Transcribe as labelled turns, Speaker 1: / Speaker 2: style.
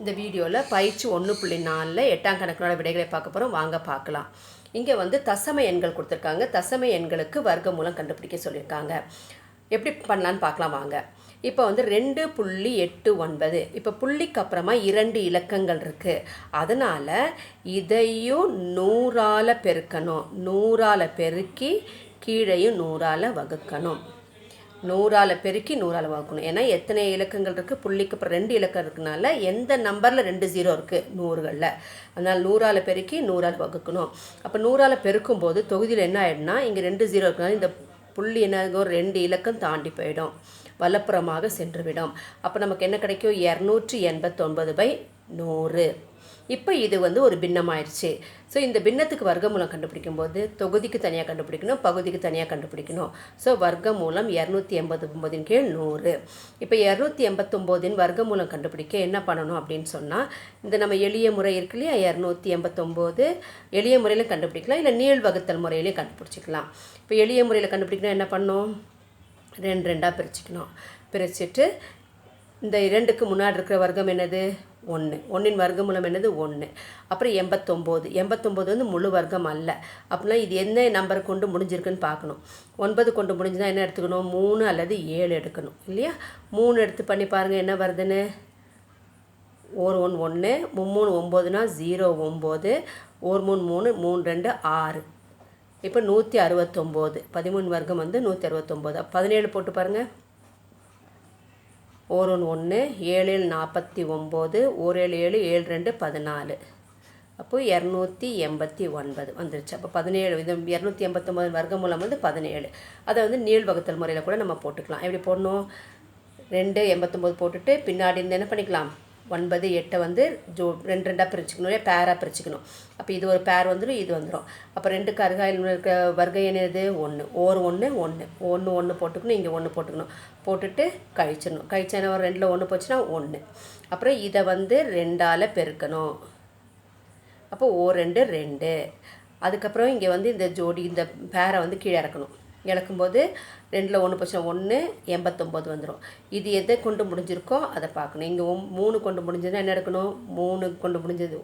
Speaker 1: இந்த வீடியோவில் பயிற்சி 1.4 8ஆம் கணக்கினோட விடைகளை பார்க்க போகிறோம். வாங்க பார்க்கலாம். இங்கே வந்து தசம எண்கள் கொடுத்துருக்காங்க. தசம எண்களுக்கு வர்க்கமூலம் கண்டுபிடிக்க சொல்லியிருக்காங்க. எப்படி பண்ணலான்னு பார்க்கலாம் வாங்க. இப்போ வந்து 2.89. இப்போ புள்ளிக்கு அப்புறமா 2 இலக்கங்கள் இருக்குது. அதனால் இதையும் 100ஆல் பெருக்கணும். 100ஆல் பெருக்கி கீழையும் 100ஆல் வகுக்கணும். 100ஆல் பெருக்கி 100ஆல் வகுக்கணும். ஏன்னா எத்தனை இலக்கங்கள் இருக்குது, புள்ளிக்கு அப்புறம் 2 இலக்கம் இருக்குனால எந்த நம்பரில் 2 0 இருக்குது 100களில். அதனால் 100ஆல் பெருக்கி 100ஆல் வகுக்கணும். அப்போ 100ஆல் பெருக்கும்போது தொகுதியில் என்ன ஆகிடும்னா, இங்கே 2 0 இருக்குனால இந்த புள்ளி என்ன ஒரு 2 இலக்கம் தாண்டி போயிடும், வலப்புறமாக சென்றுவிடும். அப்போ நமக்கு என்ன கிடைக்கும், 289/100. இப்போ இது வந்து ஒரு பின்னமாயிடுச்சு. ஸோ இந்த பின்னத்துக்கு வர்க்கமூலம் கண்டுபிடிக்கும்போது தொகுதிக்கு தனியாக கண்டுபிடிக்கணும், பகுதிக்கு தனியாக கண்டுபிடிக்கணும். ஸோ வர்க்கமூலம் 289/100. இப்போ 289 வர்க்கமூலம் கண்டுபிடிக்க என்ன பண்ணணும் அப்படின்னு சொன்னால், இந்த நம்ம எளிய முறை இருக்கு இல்லையா, 289 எளிய முறையில் கண்டுபிடிக்கலாம், இல்லை நீள் வகுத்தல் முறையிலையும் கண்டுபிடிச்சிக்கலாம். இப்போ எளிய முறையில் கண்டுபிடிக்கணும் என்ன பண்ணணும், 2 2ஆக பிரிச்சுக்கணும். பிரிச்சுட்டு இந்த 2க்கு முன்னாடி இருக்கிற வர்க்கம் என்னது, 1. 1இன் வர்க்கமூலம் என்னது, 1. அப்புறம் 89 வந்து முழு வர்க்கம் அல்ல. அப்படின்னா இது என்ன நம்பர் கொண்டு முடிஞ்சிருக்குன்னு பார்க்கணும். 9 கொண்டு முடிஞ்சுன்னா என்ன எடுத்துக்கணும், 3 அல்லது 7 எடுக்கணும் இல்லையா. 3 எடுத்து பண்ணி பாருங்கள் என்ன வருதுன்னு. 1 1 1 3 9னா 0 9 1 3 3 3 2 6. இப்போ 169. 13 வர்க்கம் வந்து 169. 17 போட்டு பாருங்கள். 1 1 7 49 1 7 7 7 2 14. அப்போது 289 வந்துருச்சு. அப்போ 17 இது 289 வர்க்கமூலம் வந்து 17. அதை வந்து நீள் வகுத்தல் முறையில் கூட நம்ம போட்டுக்கலாம். எப்படி போடணும், 2 89 போட்டுட்டு பின்னாடி இருந்து என்ன பண்ணிக்கலாம், 9 8 வந்து 2 2ஆக பிரிச்சுக்கணும், இல்லை பேராக பிரிச்சுக்கணும். அப்போ இது ஒரு பேர் வந்துடும், இது வந்துடும். அப்போ 2க்கு அருகாயில் இருக்க வர்க்கம் என்னது, 1. 1 1 1 1 1 போட்டுக்கணும், இங்கே 1 போட்டுக்கணும். போட்டுட்டு கழிச்சிடணும். கழிச்சா ஒரு 2ல் 1 போச்சுன்னா 1. அப்புறம் இதை வந்து 2ஆல் பெருக்கணும். அப்போ 2 2. அதுக்கப்புறம் இங்கே வந்து இந்த ஜோடி இந்த பேரை வந்து கீழே இறக்கணும். இறக்கும்போது 2ல் 1 போச்சுன்னா 1 89 வந்துடும். இது எதை கொண்டு முடிஞ்சிருக்கோ அதை பார்க்கணும். இங்கே 3 கொண்டு முடிஞ்சதுன்னா என்ன எடுக்கணும், 3 கொண்டு முடிஞ்சது